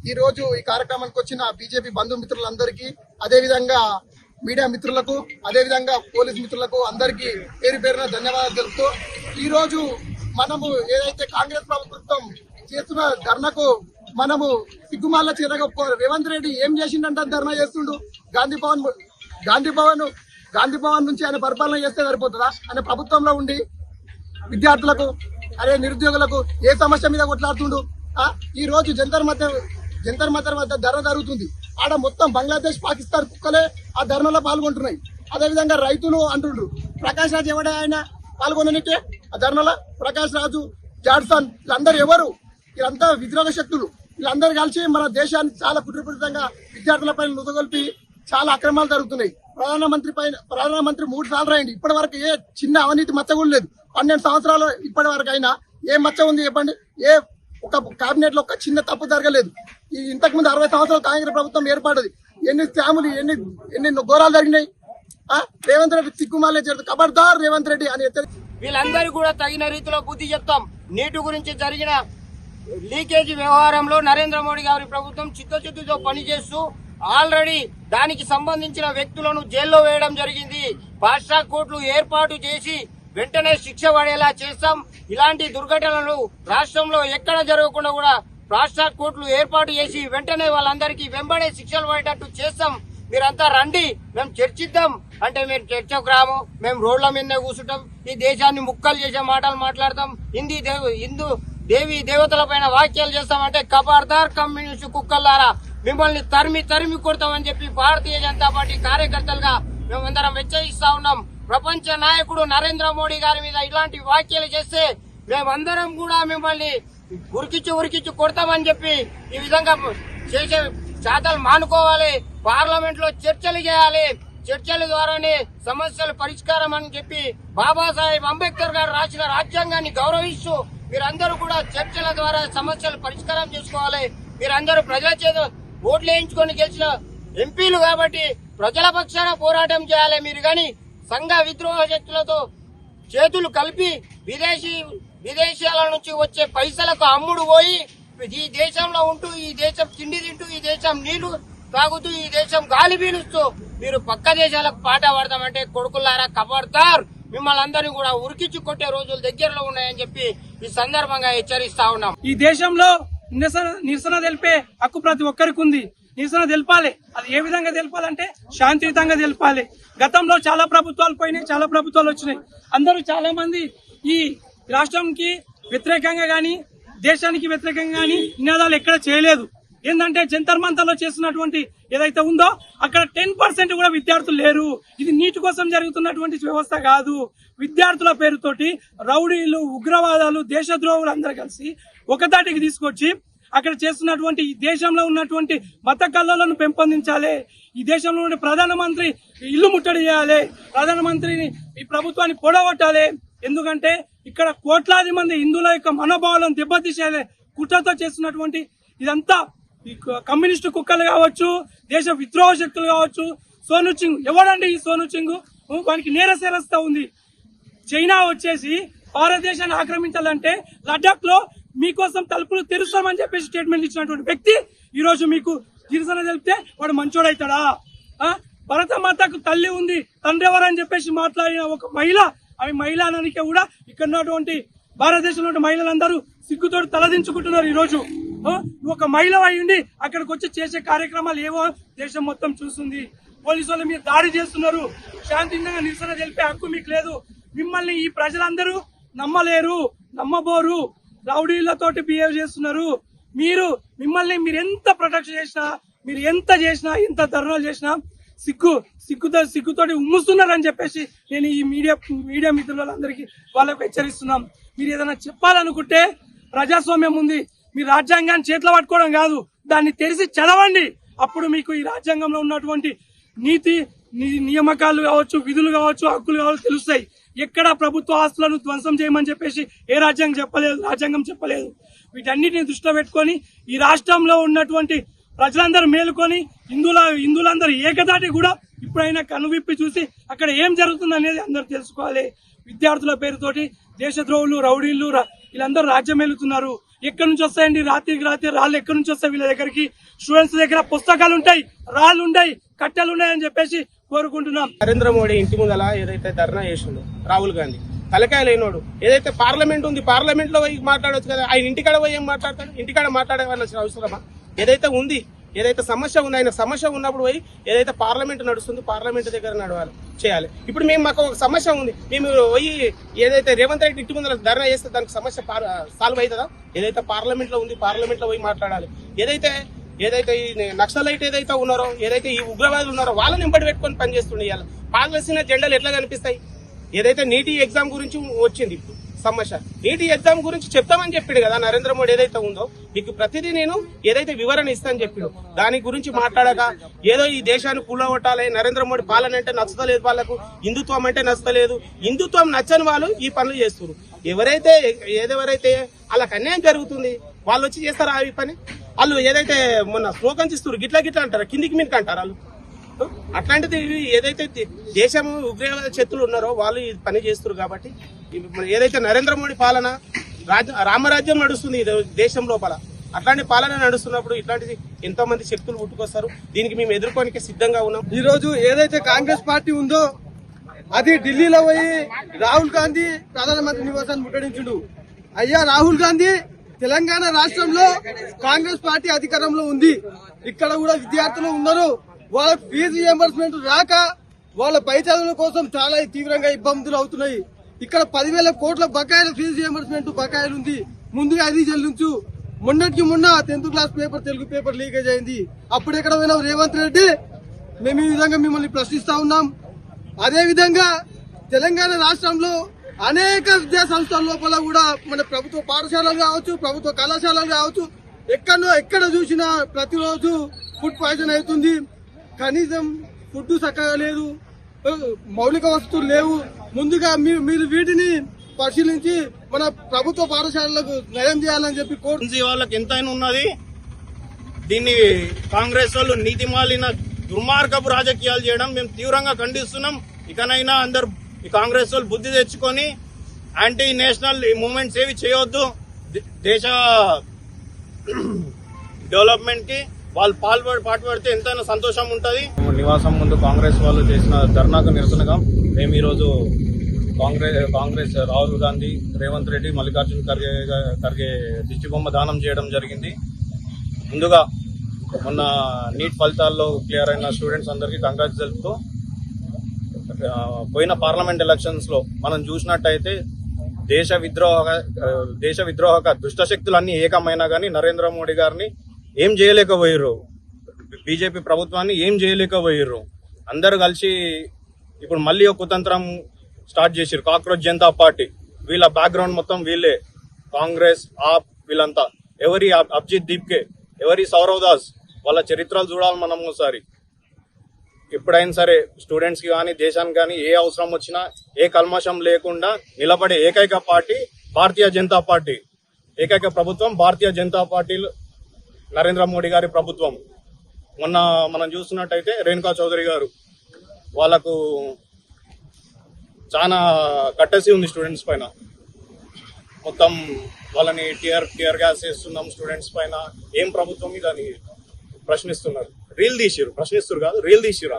ఈ రోజు ఈ కార్యక్రమానికి వచ్చిన బీజేపీ బంధుమిత్రులందరికీ, అదేవిధంగా మీడియా మిత్రులకు, అదేవిధంగా పోలీస్ మిత్రులకు అందరికీ పేరు పేరున ధన్యవాదాలు తెలుపుతూ, ఈ రోజు మనము ఏదైతే కాంగ్రెస్ ప్రభుత్వం చేస్తున్న ధర్నాకు మనము సిగ్గుమాల చీరగా రేవంత్ రెడ్డి ఏం చేసిండంటే ధర్నా చేస్తుండు. గాంధీ భవన్ నుంచి ఆయన పరిపాలన చేస్తే సరిపోతుందా? ఆయన ప్రభుత్వంలో ఉండి విద్యార్థులకు, అదే నిరుద్యోగులకు ఏ సమస్య మీద కొట్లాడుతుండు? ఈ రోజు జంతర్ మంతర్ వద్ద ధర్నా జరుగుతుంది. ఆడ మొత్తం బంగ్లాదేశ్, పాకిస్తాన్ కుక్కలే ఆ ధర్నాలో పాల్గొంటున్నాయి. అదేవిధంగా రైతులు అంటుండ్రు. ప్రకాష్ రాజు ఎవడే ఆయన పాల్గొననికే ఆ ధర్నాలో? ప్రకాష్ రాజు, జాడ్సన్ వీళ్ళందరూ ఎవరు? వీళ్ళంతా విద్రోహ శక్తులు. వీళ్ళందరూ కలిసి మన దేశాన్ని చాలా కుట్రపూరితంగా విద్యార్థులపై నుదగొల్పి చాలా అక్రమాలు జరుగుతున్నాయి. ప్రధానమంత్రి 3 సార్లు అయింది. ఇప్పటి వరకు ఏ చిన్న అవినీతి మచ్చ కూడా లేదు. 12 సంవత్సరాలు ఇప్పటి వరకు అయినా ఏ మచ్చ ఉంది చెప్పండి? ఏ ఒక కేబినెట్ లో ఒక చిన్న తప్పు జరగలేదు. ఇంతకుముందు 60 సంవత్సరాలు కాంగ్రెస్ ప్రభుత్వం ఏర్పడ్డది. ఎన్ని స్కాములు, ఎన్ని ఘోరాలు జరిగినాయి. రేవంత్ రెడ్డి సిగ్గుమాలే చేరుతుంది. ఖబర్దార్ రేవంత్ రెడ్డి అని వీళ్ళందరూ కూడా తగిన రీతిలో బుద్ధి చెప్తాం. నీటి గురించి జరిగిన లీకేజీ వ్యవహారంలో నరేంద్ర మోడీ గారి ప్రభుత్వం చిత్తశుద్ధితో పనిచేస్తూ ఆల్రెడీ దానికి సంబంధించిన వ్యక్తులను జైల్లో వేయడం జరిగింది. ఫాస్ట్ ట్రాక్ కోర్టులు ఏర్పాటు చేసి వెంటనే శిక్ష పడేలా చేస్తాం. ఇలాంటి దుర్ఘటనలు రాష్ట్రంలో ఎక్కడ జరగకుండా కూడా ఫాస్ట్ ట్రాక్ కోర్టులు ఏర్పాటు చేసి వెంటనే వాళ్ళందరికీ వెంబడే శిక్షలు పడేటట్టు చేస్తాం. మీరంతా రండి, మేము చర్చిద్దాం అంటే మీరు చర్చకు రాము. మేము రోడ్ల మీదనే కూర్చుంటాం. ఈ దేశాన్ని ముక్కలు చేసే మాటలు మాట్లాడతాం. హిందూ దేవి దేవతల పైన వాక్యాలు చేస్తామంటే ఖబర్దార్ కమ్యూనిస్టు కుక్కల్లారా, మిమ్మల్ని తరిమి కొడతామని చెప్పి భారతీయ జనతా పార్టీ కార్యకర్తలుగా మేమందరం హెచ్చరిస్తా ఉన్నాం. ప్రపంచ నాయకుడు నరేంద్ర మోడీ గారి మీద ఇలాంటి వ్యాఖ్యలు చేస్తే మేమందరం కూడా మిమ్మల్ని ఉరికిచ్చి కొడతామని చెప్పి ఈ విధంగా చేసే చేతలు మానుకోవాలి. పార్లమెంట్ లో చర్చలు చేయాలి. చర్చల ద్వారానే సమస్యల పరిష్కారం అని చెప్పి బాబాసాహెబ్ అంబేద్కర్ గారు రాసిన రాజ్యాంగాన్ని గౌరవిస్తూ మీరందరూ కూడా చర్చల ద్వారా సమస్యలు పరిష్కారం చేసుకోవాలి. మీరందరూ ప్రజల చేత ఓట్లు వేయించుకొని గెలిచిన ఎంపీలు కాబట్టి ప్రజల పక్షాన పోరాటం చేయాలి. మీరు గాని సంఘ విద్రోహ శక్తులతో చేతులు కలిపి విదేశాల నుంచి వచ్చే పైసలకు అమ్ముడు పోయి ఈ దేశంలో ఉంటూ, ఈ దేశం తిండి తింటూ, ఈ దేశం నీళ్లు తాగుతూ, ఈ దేశం గాలి పీలుస్తూ మీరు పక్క దేశాలకు పాట పాడతామంటే కొడుకులారా ఖబర్దార్, మిమ్మల్ని అందరినీ కూడా ఉరికించి కొట్టే రోజులు దగ్గరలో ఉన్నాయని చెప్పి ఈ సందర్భంగా హెచ్చరిస్తా ఉన్నాం. ఈ దేశంలో నిరసన తెలిపే హక్కు ప్రతి ఒక్కరికి ఉంది. నిరసన తెలపాలి. అది ఏ విధంగా తెలపాలంటే శాంతియుతంగా తెలపాలి. గతంలో చాలా ప్రభుత్వాలు పోయినాయి, చాలా ప్రభుత్వాలు వచ్చినాయి. అందరూ చాలా మంది ఈ రాష్ట్రంకి వ్యతిరేకంగా గాని, దేశానికి వ్యతిరేకంగా గాని నినాదాలు ఎక్కడ చేయలేదు. ఏంటంటే జంతర్ మంతర్లో చేస్తున్నటువంటి ఏదైతే ఉందో అక్కడ 10% కూడా విద్యార్థులు లేరు. ఇది నీటి కోసం జరుగుతున్నటువంటి వ్యవస్థ కాదు. విద్యార్థుల పేరుతోటి రౌడీలు, ఉగ్రవాదాలు, దేశద్రోహులు అందరూ కలిసి ఒకదాటికి తీసుకొచ్చి అక్కడ చేస్తున్నటువంటి ఈ దేశంలో ఉన్నటువంటి మత కల్లోలను పెంపొందించాలి. ఈ దేశంలో ఉండే ప్రధానమంత్రి ఇల్లు ముట్టడి చేయాలి. ప్రధానమంత్రిని, ఈ ప్రభుత్వాన్ని పొడగొట్టాలి. ఎందుకంటే ఇక్కడ కోట్లాది మంది హిందువుల యొక్క మనోభావాలను దెబ్బతీసేయాలి కుట్రతో చేస్తున్నటువంటి ఇదంతా కమ్యూనిస్టు కుక్కలు కావచ్చు, దేశ విద్రోహ శక్తులు కావచ్చు. సోను చింగ్ ఎవడండి? ఈ సోను చింగ్ వానికి నేరసేరస్తా ఉంది. చైనా వచ్చేసి భారతదేశాన్ని ఆక్రమించాలంటే లడాక్ లో మీకోసం తలుపులు తెరుస్తామని చెప్పేసి స్టేట్మెంట్ ఇచ్చినటువంటి వ్యక్తి ఈ రోజు మీకు నిరసన తెలిపితే వాడు మంచోడైతాడా? భరతమాతకు తల్లి ఉంది, తండ్రి ఎవరని చెప్పేసి మాట్లాడిన ఒక మహిళ, అవి మహిళ అనడానికి కూడా ఇక్కడ ఉన్నటువంటి భారతదేశంలో మహిళలందరూ సిగ్గుతోటి తలదించుకుంటున్నారు. ఈ రోజు ఒక మహిళ అయ్యింది అక్కడికి వచ్చి చేసే కార్యక్రమాలు ఏవో దేశం మొత్తం చూస్తుంది. పోలీసు వాళ్ళు మీరు దాడి చేస్తున్నారు. శాంతియుతంగా నిరసన తెలిపే హక్కు మీకు లేదు. మిమ్మల్ని ఈ ప్రజలందరూ నమ్మలేరు, నమ్మబోరు. రౌడీలతోటి బిహేవ్ చేస్తున్నారు. మీరు ఎంత ప్రొటెక్ట్ చేసినా, మీరు ఎంత చేసినా, ఎంత ధర్నాలు చేసినా సిగ్గుతోటి ఉమ్ముస్తున్నారని చెప్పేసి నేను ఈ మీడియా మిత్రులందరికీ వాళ్ళకు హెచ్చరిస్తున్నాం. మీరు ఏదైనా చెప్పాలనుకుంటే ప్రజాస్వామ్యం ఉంది. మీ రాజ్యాంగాన్ని చేతిలో పట్టుకోవడం కాదు, దాన్ని తెరిచి చదవండి. అప్పుడు మీకు ఈ రాజ్యాంగంలో ఉన్నటువంటి నీతి నియామకాలు కావచ్చు, విధులు కావచ్చు, హక్కులు కావచ్చు తెలుస్తాయి. ఎక్కడ ప్రభుత్వ ఆస్తులను ధ్వంసం చేయమని చెప్పేసి ఏ రాజ్యాంగం చెప్పలేదు. వీటన్నిటిని దృష్టిలో పెట్టుకొని ఈ రాష్ట్రంలో ఉన్నటువంటి ప్రజలందరూ మేలుకొని హిందువులందరూ ఏకదాటి కూడా ఇప్పుడైనా కనువిప్పి చూసి అక్కడ ఏం జరుగుతుంది అనేది అందరూ తెలుసుకోవాలి. విద్యార్థుల పేరుతోటి దేశద్రోహులు, రౌడీలు వీళ్ళందరూ రాజ్యం ఏలుతున్నారు. ఎక్కడి నుంచి వస్తాయండి? రాత్రికి రాత్రి రాళ్ళు ఎక్కడి నుంచి వస్తాయి వీళ్ళ దగ్గరికి? స్టూడెంట్స్ దగ్గర పుస్తకాలు ఉంటాయి, రాళ్ళు ఉంటాయి, కట్టెలు ఉన్నాయని చెప్పేసి కోరుకుంటున్నాం. నరేంద్ర మోడీ ఇంటి ముందల ఏదైతే ధర్నా చేసిండో రాహుల్ గాంధీ తలకాయ లేనోడు, ఏదైతే పార్లమెంట్ ఉంది పార్లమెంట్ లో పోయి మాట్లాడొచ్చు కదా, ఆయన ఇంటికాడ పోయి ఏం మాట్లాడతాడు? ఇంటికాడ మాట్లాడవలసిన అవసరమా? ఏదైతే ఉంది, ఏదైతే సమస్య ఉంది, ఆయన సమస్య ఉన్నప్పుడు పోయి ఏదైతే పార్లమెంట్ నడుస్తుందో పార్లమెంట్ దగ్గర నడవాలి చేయాలి. ఇప్పుడు మాకు ఒక సమస్య ఉంది, మేము పోయి ఏదైతే రేవంత్ రెడ్డి ఇంటి ముందర ధర్నా చేస్తే దానికి సమస్య సాల్వ్ అవుతుందా? ఏదైతే పార్లమెంట్ లో ఉంది పార్లమెంట్ లో పోయి మాట్లాడాలి. ఏదైతే ఈ నక్సలైట్ ఏదైతే ఉన్నారో, ఏదైతే ఈ ఉగ్రవాదులు ఉన్నారో వాళ్ళని వెంబడి పెట్టుకొని పనిచేస్తుండే ఇవాళ పాలసిన జెండాలు ఎట్లా కనిపిస్తాయి? ఏదైతే నీటి ఎగ్జామ్ గురించి వచ్చింది ఇప్పుడు సమస్య, నీటి ఎగ్జామ్ గురించి చెప్తామని చెప్పాడు కదా నరేంద్ర మోడీ. ఏదైతే ఉందో మీకు ప్రతిదీ నేను ఏదైతే వివరణ ఇస్తానని చెప్పాడు, దాని గురించి మాట్లాడక ఏదో ఈ దేశాన్ని కూలగొట్టాలి, నరేంద్ర మోడీ పాలన అంటే నచ్చలేదు వాళ్ళకు, హిందుత్వం అంటే నచ్చలేదు, హిందుత్వం నచ్చని వాళ్ళు ఈ పనులు చేస్తున్నారు. ఎవరైతే వాళ్ళకి అన్యాయం జరుగుతుంది వాళ్ళు వచ్చి చేస్తారా ఈ పని? వాళ్ళు ఏదైతే మొన్న స్లోగన్స్ ఇస్తారు గిట్లా అంటారా, కిందికి మీదకి అంటారు వాళ్ళు. అట్లాంటిది ఏదైతే దేశం ఉగ్రవాద శక్తులు ఉన్నారో వాళ్ళు ఈ పని చేస్తారు. కాబట్టి ఏదైతే నరేంద్ర మోడీ పాలన రామరాజ్యం నడుస్తుంది ఈ దేశం లోపల, అట్లాంటి పాలన నడుస్తున్నప్పుడు ఇట్లాంటిది ఎంతో మంది శక్తులు పుట్టుకొస్తారు. దీనికి మేము ఎదుర్కోనికి సిద్ధంగా ఉన్నాం. ఈ రోజు ఏదైతే కాంగ్రెస్ పార్టీ ఉందో అది ఢిల్లీలో పోయి రాహుల్ గాంధీ ప్రధానమంత్రి నివాసాన్ని ముట్టడించుడు. అయ్యా రాహుల్ గాంధీ, తెలంగాణ రాష్ట్రంలో కాంగ్రెస్ పార్టీ అధికారంలో ఉంది, ఇక్కడ కూడా విద్యార్థులు ఉన్నారు, వాళ్ళ ఫీజు రియంబర్స్మెంట్ రాక వాళ్ళ పై చదువుల కోసం చాలా తీవ్రంగా ఇబ్బందులు అవుతున్నాయి. ఇక్కడ 10,000 కోట్ల బకాయిల ఫీజు రియంబర్స్మెంట్ బకాయిలు ఉంది, ముందుగా అది చెల్లించు. మొన్నటికి మొన్న 10th class paper Telugu paper leakage అయింది, అప్పుడు ఎక్కడ పోయినావు రేవంత్ రెడ్డి? మేము ఈ విధంగా మిమ్మల్ని ప్రశ్నిస్తా ఉన్నాం. అదే విధంగా తెలంగాణ రాష్ట్రంలో అనేక విద్యా సంస్థల లోపల కూడా మన ప్రభుత్వ పాఠశాలలు కావచ్చు, ప్రభుత్వ కళాశాలలు కావచ్చు, ఎక్కడ చూసినా ప్రతిరోజు ఫుడ్ పాయిజన్ అవుతుంది. కనీసం ఫుడ్ చక్కగా లేదు, మౌలిక వసతులు లేవు. ముందుగా మీరు వీటిని పరిశీలించి మన ప్రభుత్వ పాఠశాలలకు నయం చేయాలని చెప్పి కోరుతుంది. వాళ్ళకి ఎంతైనా ఉన్నది. దీన్ని కాంగ్రెస్ వాళ్ళు నీతిమాలిన దుర్మార్గపు రాజకీయాలు చేయడం మేము తీవ్రంగా ఖండిస్తున్నాం. ఇకనైనా అందరు ఈ కాంగ్రెస్ వాళ్ళు బుద్ధి తెచ్చుకొని యాంటీ నేషనల్ మూవ్మెంట్స్ ఏవి చేయవద్దు. దేశ డెవలప్మెంట్ కి వాళ్ళు పాటుపడితే ఎంతైనా సంతోషం ఉంటుంది. నివాసం ముందు కాంగ్రెస్ వాళ్ళు చేసిన ధర్నాకు నిరసనగా మేము ఈరోజు కాంగ్రెస్ రాహుల్ గాంధీ, రేవంత్ రెడ్డి, మల్లికార్జున ఖర్గే దిష్టిబొమ్మ దానం చేయడం జరిగింది. ముందుగా మొన్న నీట్ ఫలితాల్లో క్లియర్ అయిన స్టూడెంట్స్ అందరికీ కంగ్రాట్స్ తెలుపుతూ, పోయిన పార్లమెంట్ ఎలక్షన్స్ లో మనం చూసినట్టయితే దేశ విద్రోహక దుష్టశక్తులన్నీ ఏకమైనా గానీ నరేంద్ర మోడీ గారిని ఏం చేయలేకపోయారు, బీజేపీ ప్రభుత్వాన్ని ఏం చేయలేకపోయారు. అందరు కలిసి ఇప్పుడు మళ్ళీ ఒక కుతంత్రం స్టార్ట్ చేశారు, కాక్రోచ్ జనతా పార్టీ. వీళ్ళ బ్యాక్గ్రౌండ్ మొత్తం వీళ్ళే, కాంగ్రెస్, ఆప్, వీళ్ళంతా. ఎవరి అభిజిత్ దీప్కే, ఎవరి సౌరవ్ దాస్, వాళ్ళ చరిత్రలు చూడాలి మనం ఒకసారి. ఎప్పుడైనా సరే స్టూడెంట్స్ కి కానీ దేశానికి కానీ ఏ అవసరం వచ్చినా ఏ కల్మషం లేకుండా నిలబడే ఏకైక పార్టీ భారతీయ జనతా పార్టీ, ఏకైక ప్రభుత్వం భారతీయ జనతా పార్టీ, నరేంద్ర మోడీ గారి ప్రభుత్వం. మొన్న మనం చూస్తున్నట్టయితే రేణుకా చౌదరి గారు, వాళ్ళకు చాలా కట్టసి ఉంది స్టూడెంట్స్ పైన. మొత్తం వాళ్ళని టియర్ గ్యాస్ చేస్తున్నాం స్టూడెంట్స్ పైన. ఏం ప్రభుత్వం మీద అని ప్రశ్నిస్తున్నారు. రీల్ తీసిరు, ప్రశ్నిస్తారు కాదు, రీల్ తీసిరు.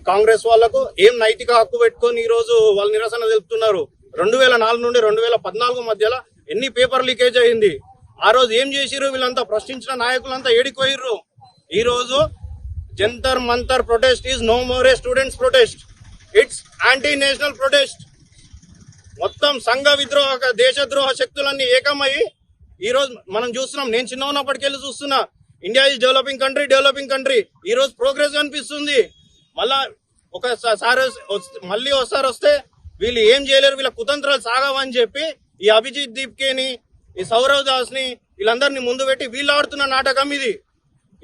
కాంగ్రెస్ వాళ్లకు ఏం నైతిక హక్కు పెట్టుకొని ఈ రోజు వాళ్ళు నిరసన తెలుపుతున్నారు? 2004 నుండి 2014 మధ్యలో ఎన్ని పేపర్ లీకేజ్ అయింది? ఆ రోజు ఏం చేసిరు? వీళ్ళంతా ప్రశ్నించిన నాయకులంతా ఏడిపోయిర్రు. ఈ రోజు Jantar Mantar protest is no more a students protest, it's anti national protest. మొత్తం సంఘ విద్రోహ దేశద్రోహ శక్తులన్నీ ఏకమయ్యి ఈ రోజు మనం చూస్తున్నాం. నేను చిన్న ఉన్నప్పటికెళ్ళి చూస్తున్నా, ఇండియా ఈజ్ డెవలపింగ్ కంట్రీ. ఈ రోజు ప్రోగ్రెస్ కనిపిస్తుంది. మళ్ళీ ఒకసారి వస్తే వీళ్ళు ఏం చేయలేరు, వీళ్ళ కుతంత్రాలు సాగవని చెప్పి ఈ అభిజిత్ దీప్కేని, ఈ సౌరవ్ దాస్ ని, వీళ్ళందరినీ ముందు పెట్టి వీళ్ళు ఆడుతున్న నాటకం ఇది.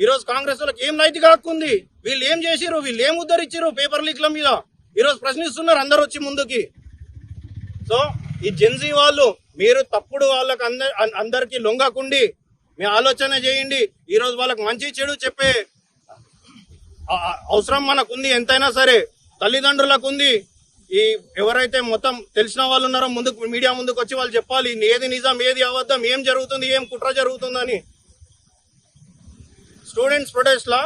ఈ రోజు కాంగ్రెస్ వాళ్ళకి ఏం నైతిక హక్కు ఉంది? వీళ్ళు ఏం చేసిరు? వీళ్ళు ఏం ఉద్ధరించారు పేపర్ లీక్ల మీద? ఈ రోజు ప్రశ్నిస్తున్నారు అందరు వచ్చి ముందుకి. సో ఈ జెన్జీ వాళ్ళు, మీరు తప్పుడు వాళ్ళకి అందరికి లొంగకుండి మీ ఆలోచన చేయండి. ఈ రోజు వాళ్ళకి మంచి చెడు చెప్పే అవసరం మనకుంది. ఎంతైనా సరే తల్లిదండ్రులకు ఉంది, ఈ ఎవరైతే మొత్తం తెలిసిన వాళ్ళు ఉన్నారో ముందుకు మీడియా ముందుకు వచ్చి వాళ్ళు చెప్పాలి ఏది నిజం ఏది అబద్ధం, ఏం జరుగుతుంది, ఏం కుట్ర జరుగుతుందని. స్టూడెంట్స్ ప్రొటెస్ట్ లా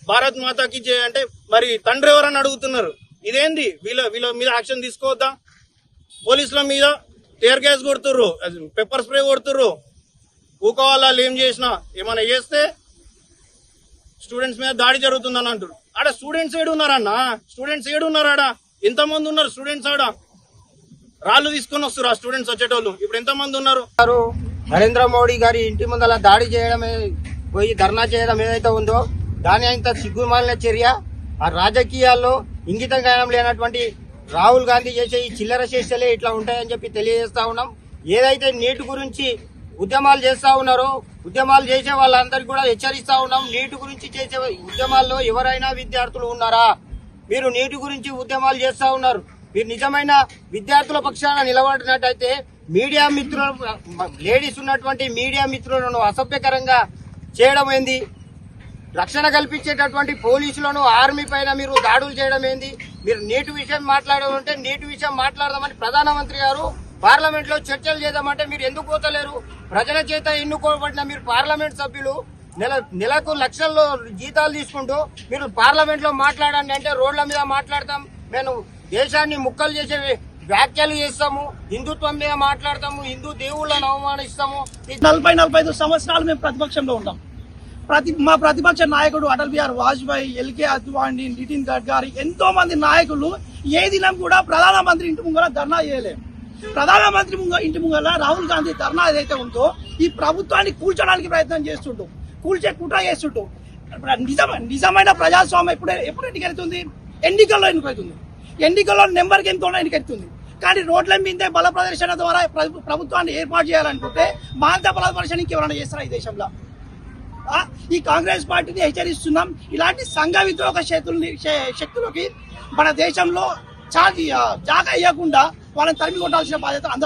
భారత్ మాతాకి జై అంటే మరి తండ్రి ఎవరని అడుగుతున్నారు. ఇదేంది? వీళ్ళ మీద యాక్షన్ తీసుకోవద్దా? పోలీసుల మీద టీయర్ గ్యాస్ కొడుతుర్రు, పెప్పర్ స్ప్రే కొడుతుర్రు. ఊకోవాళ్ళు ఏం చేసినా ఏమైనా చేస్తే స్టూడెంట్స్ మీద దాడి జరుగుతుందని అంటారు. ఆడ స్టూడెంట్స్ ఏడున్నారన్నా? స్టూడెంట్స్ ఏడున్నారు? ఆడ ఎంతమంది ఉన్నారు స్టూడెంట్స్? ఆడ రాళ్ళు తీసుకొని వస్తారు ఆ స్టూడెంట్స్ వచ్చేటోళ్ళు. ఇప్పుడు ఎంతమంది ఉన్నారు? నరేంద్ర మోడీ గారి ఇంటి ముందల దాడి చేయడమే, పోయి ధర్నా చేయడం ఏదైతే ఉందో దాని అంత సిగ్గుమాలిన చర్య. ఆ రాజకీయాల్లో ఇంగిత జ్ఞానం లేనటువంటి రాహుల్ గాంధీ చేసే ఈ చిల్లర చేష్టలే ఇట్లా ఉంటాయని చెప్పి తెలియజేస్తా ఉన్నాం. ఏదైతే నీటి గురించి ఉద్యమాలు చేస్తా ఉన్నారో ఉద్యమాలు చేసే వాళ్ళందరికీ కూడా హెచ్చరిస్తా ఉన్నాం. నీటి గురించి చేసే ఉద్యమాల్లో ఎవరైనా విద్యార్థులు ఉన్నారా? మీరు నీటి గురించి ఉద్యమాలు చేస్తా ఉన్నారు. మీరు నిజమైన విద్యార్థుల పక్షాన నిలబడినట్టయితే మీడియా మిత్రులు, లేడీస్ ఉన్నటువంటి మీడియా మిత్రులను అసభ్యకరంగా చేయడం ఏంది? రక్షణ కల్పించేటటువంటి పోలీసులను, ఆర్మీ పైన మీరు దాడులు చేయడం ఏంది? మీరు నీటి విషయం మాట్లాడాలంటే నీటి విషయం మాట్లాడదామని ప్రధానమంత్రి గారు పార్లమెంట్ లో చర్చలు చేద్దామంటే మీరు ఎందుకు పోతలేరు? ప్రజల చేత ఎన్నుకోబడిన మీరు పార్లమెంట్ సభ్యులు నెలకు లక్షల్లో జీతాలు తీసుకుంటూ మీరు పార్లమెంట్ లో మాట్లాడండి అంటే రోడ్ల మీద మాట్లాడతాం, మేము దేశాన్ని ముక్కలు చేసే వ్యాఖ్యలు చేస్తాము, హిందుత్వం మీద మాట్లాడతాము, హిందూ దేవుళ్ళను అవమానిస్తాము. 40-45 సంవత్సరాలు మేము ప్రతిపక్షంలో ఉంటాం. మా ప్రతిపక్ష నాయకుడు అటల్ బిహారీ వాజ్పేయి, ఎల్కే అద్వానీ, నితిన్ గడ్కరీ, ఎంతో మంది నాయకులు ఏ దినం కూడా ప్రధానమంత్రి ఇంటి ముంగల ధర్నా చేయలేము. ప్రధానమంత్రి ఇంటి ముంగల రాహుల్ గాంధీ ధర్నా ఏదైతే ఉందో ఈ ప్రభుత్వాన్ని కూల్చడానికి ప్రయత్నం చేస్తుంటూ, కూల్చే కుట్ర చేస్తుంటూ, నిజమైన ప్రజాస్వామ్యం ఎప్పుడు ఎన్నికవుతుంది? ఎన్నికల్లో ఎన్నికవుతుంది. ఎన్నికల్లో నెంబర్కి ఎంతో ఎన్నికవుతుంది. కానీ రోడ్ల మీదే బల ప్రదర్శన ద్వారా ప్రభుత్వాన్ని ఏర్పాటు చేయాలనుకుంటే మాంత బల ప్రదర్శన ఇంకెవరైనా చేస్తారా ఈ దేశంలో? ఈ కాంగ్రెస్ పార్టీని హెచ్చరిస్తున్నాం. ఇలాంటి సంఘ విద్రోహ శక్తులకి మన దేశంలో జాగా ఇవ్వకుండా వాళ్ళని తరిమి కొట్టాల్సిన బాధ్యత అందరూ